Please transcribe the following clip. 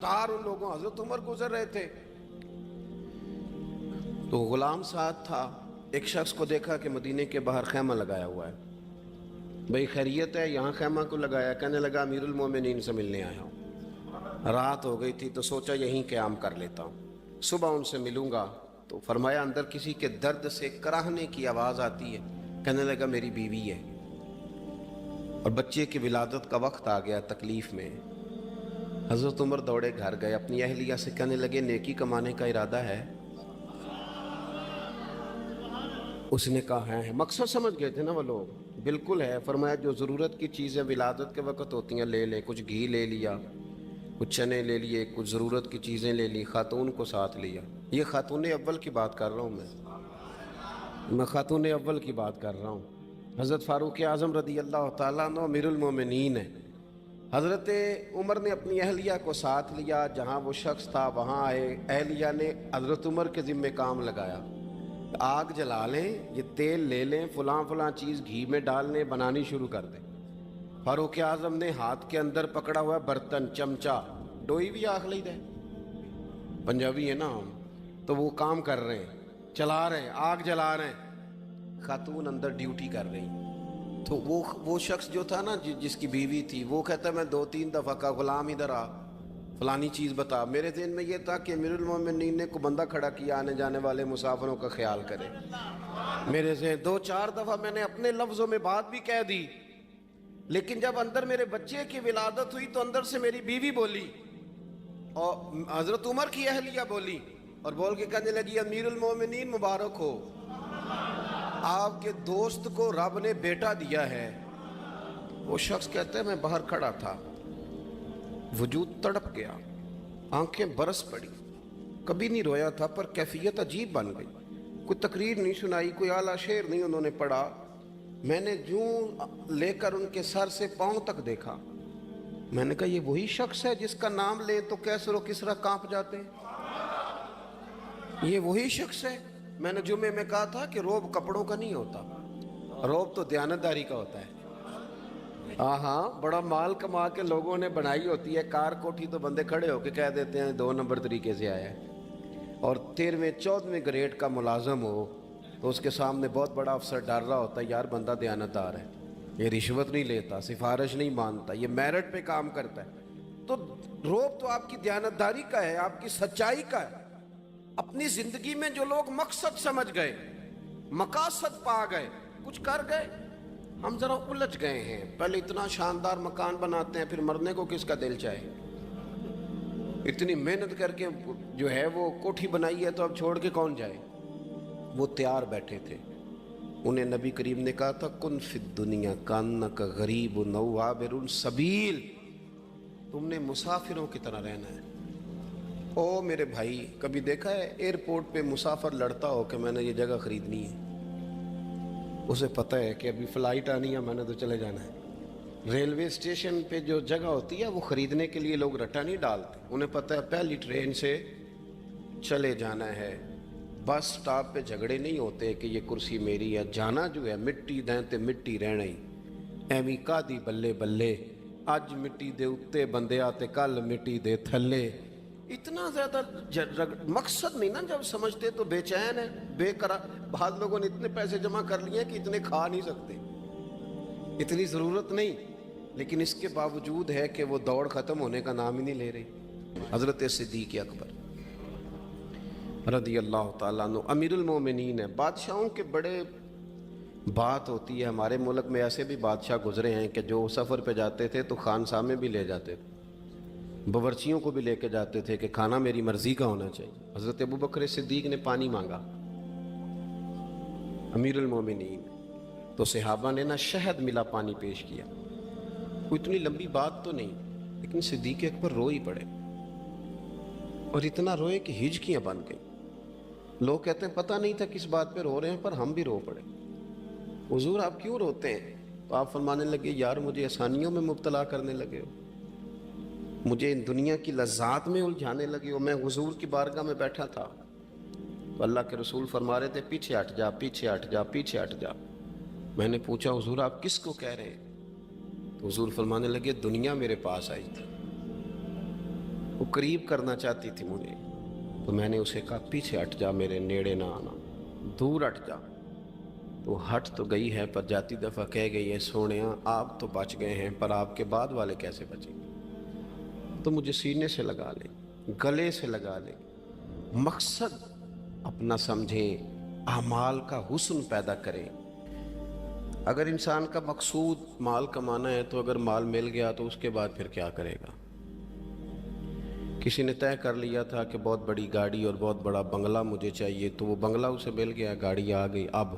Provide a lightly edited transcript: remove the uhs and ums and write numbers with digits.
4 उन लोगों, हजरत उमर गुजर रहे थे तो गुलाम साथ था। एक शख्स को देखा कि मदीने के बाहर खैमा लगाया हुआ है। भाई खैरियत है, यहाँ खैमा को लगाया? कहने लगा अमीरुल मोमिनीन से मिलने आया हूँ। रात हो गई थी तो सोचा यहीं क़याम कर लेता हूँ, सुबह उनसे मिलूंगा। तो फरमाया अंदर किसी के दर्द से कराहने की आवाज़ आती है। कहने लगा मेरी बीवी है और बच्चे की विलादत का वक्त आ गया, तकलीफ़ में। हज़रत उमर दौड़े घर गए, अपनी अहलिया से कहने लगे नेकी कमाने का इरादा है? उसने कहा है। मकसद समझ गए थे ना वो लोग, बिल्कुल है। फरमाया जो ज़रूरत की चीज़ें विलादत के वक्त होती हैं ले ले। कुछ घी ले लिया, कुछ चने ले लिए, कुछ ज़रूरत की चीज़ें ले ली, खातून को साथ लिया। ये खातून अव्वल की बात कर रहा हूँ मैं खातून अव्वल की बात कर रहा हूँ। हज़रत फ़ारूक आज़म रदी अल्लाह ताला अन्हु अमीरुल मोमिनीन है। हज़रत उमर ने अपनी अहलिया को साथ लिया, जहाँ वो शख्स था वहाँ आए। अहलिया ने हज़रत उमर के ज़िम्मे काम लगाया, आग जला लें, ये तेल ले लें, फ़लाँ चीज़ घी में डालने बनानी शुरू कर दें। फारूक आज़म ने हाथ के अंदर पकड़ा हुआ बर्तन, चमचा, डोई भी आख ली दे, पंजाबी है ना हम, तो वो काम कर रहे हैं, चला रहे हैं, आग जला रहे हैं। खातून अंदर ड्यूटी कर रही। तो वो शख्स जो था ना जिसकी बीवी थी, वो कहता है मैं 2-3 दफ़ा का गुलाम इधर आ, फलानी चीज़ बता। मेरे ज़हन में ये था कि अमीरुल मोमिनीन ने को बंदा खड़ा किया आने जाने वाले मुसाफिरों का ख्याल करे। मेरे से 2-4 दफ़ा मैंने अपने लफ्ज़ों में बात भी कह दी, लेकिन जब अंदर मेरे बच्चे की विलादत हुई तो अंदर से मेरी बीवी बोली और हज़रत उमर की अहलिया बोली और बोल के कहने लगी अमीरुल मोमिनीन मुबारक हो, आपके दोस्त को रब ने बेटा दिया है। वो शख्स कहते हैं मैं बाहर खड़ा था, वजूद तड़प गया, आंखें बरस पड़ी। कभी नहीं रोया था पर कैफियत अजीब बन गई। कोई तकरीर नहीं सुनाई, कोई आला शेर नहीं उन्होंने पढ़ा। मैंने जूं लेकर उनके सर से पांव तक देखा। मैंने कहा ये वही शख्स है जिसका नाम ले तो कैसर और किसरा कांप जाते हैं, ये वही शख्स है। मैंने जुमे में कहा था कि रोब कपड़ों का नहीं होता, रोब तो दयानतदारी का होता है। हाँ, बड़ा माल कमा के लोगों ने बनाई होती है कार कोठी, तो बंदे खड़े होके कह देते हैं 2 नंबर तरीके से आया है। और 13वें-14वें ग्रेड का मुलाजम हो तो उसके सामने बहुत बड़ा अफसर डर रहा होता है, यार बंदा दयानतदार है, ये रिश्वत नहीं लेता, सिफारिश नहीं मानता, ये मेरिट पे काम करता है। तो रोब तो आपकी दयानतदारी का है, आपकी सच्चाई का है। अपनी जिंदगी में जो लोग मकसद समझ गए, मकासद पा गए, कुछ कर गए, हम जरा उलझ गए हैं। पहले इतना शानदार मकान बनाते हैं, फिर मरने को किसका दिल चाहे। इतनी मेहनत करके जो है वो कोठी बनाई है तो अब छोड़ के कौन जाए। वो तैयार बैठे थे, उन्हें नबी करीम ने कहा था कुन फिद दुनिया कान्नक गरीब नौआबिरुन सबील, तुमने मुसाफिरों की तरह रहना है। ओ मेरे भाई, कभी देखा है एयरपोर्ट पे मुसाफिर लड़ता हो कि मैंने ये जगह खरीदनी है? उसे पता है कि अभी फ़्लाइट आनी है, मैंने तो चले जाना है। रेलवे स्टेशन पे जो जगह होती है वो ख़रीदने के लिए लोग रट्टा नहीं डालते, उन्हें पता है पहली ट्रेन से चले जाना है। बस स्टॉप पे झगड़े नहीं होते कि ये कुर्सी मेरी है, जाना जो है मिट्टी दें ते मिट्टी रहना ही। एवी कादी बल्ले बल्ले, अज मिट्टी दे उत्ते बंदे आते कल मिट्टी दे थल्ले। इतना ज़्यादा मकसद नहीं ना जब समझते तो बेचैन है, बेकरार। बाद लोगों ने इतने पैसे जमा कर लिए कि इतने खा नहीं सकते, इतनी ज़रूरत नहीं, लेकिन इसके बावजूद है कि वो दौड़ ख़त्म होने का नाम ही नहीं ले रही। हज़रत सिद्दीक़ अकबर रदी अल्लाह ताला अन्हु अमीरुल मोमिनीन है। बादशाहों के बड़े बात होती है, हमारे मुल्क में ऐसे भी बादशाह गुजरे हैं कि जो सफ़र पे जाते थे तो खानसामे भी ले जाते थे, बावर्चियों को भी लेके जाते थे कि खाना मेरी मर्ज़ी का होना चाहिए। हज़रत अबू बकर सिद्दीक़ ने पानी मांगा अमीरुल मोमिनीन, तो सहाबा ने ना शहद मिला पानी पेश किया। कोई इतनी लंबी बात तो नहीं, लेकिन सिद्दीक़ अकबर रो ही पड़े, और इतना रोए कि हिचकियाँ बन गई। लोग कहते हैं पता नहीं था किस बात पे रो रहे हैं, पर हम भी रो पड़े। हुजूर आप क्यों रोते हैं? तो आप फरमाने लगे यार मुझे आसानियों में मुब्तला करने लगे हो, मुझे इन दुनिया की लज्जात में उलझाने लगे हो। मैं हुजूर की बारगाह में बैठा था तो अल्लाह के रसूल फरमा रहे थे पीछे हट जा, पीछे हट जा, पीछे हट जा। मैंने पूछा हुजूर आप किसको कह रहे हैं? तो हुजूर फरमाने लगे दुनिया मेरे पास आई थी, وہ قریب کرنا چاہتی تھی مجھے، تو میں نے اسے کہا پیچھے ہٹ جا، میرے نیڑے نہ آنا، دور ہٹ جا۔ تو ہٹ تو گئی ہے، پر جاتی دفعہ کہہ گئی ہے سونیا آپ تو بچ گئے ہیں، پر آپ کے بعد والے کیسے بچیں گے؟ تو مجھے سینے سے لگا لے، گلے سے لگا لے، مقصد اپنا سمجھیں، اعمال کا حسن پیدا کریں۔ اگر انسان کا مقصود مال کمانا ہے تو اگر مال مل گیا تو اس کے بعد پھر کیا کرے گا؟ کسی نے طے کر لیا تھا کہ بہت بڑی گاڑی اور بہت بڑا بنگلہ مجھے چاہیے، تو وہ بنگلہ اسے مل گیا، گاڑی آ گئی، اب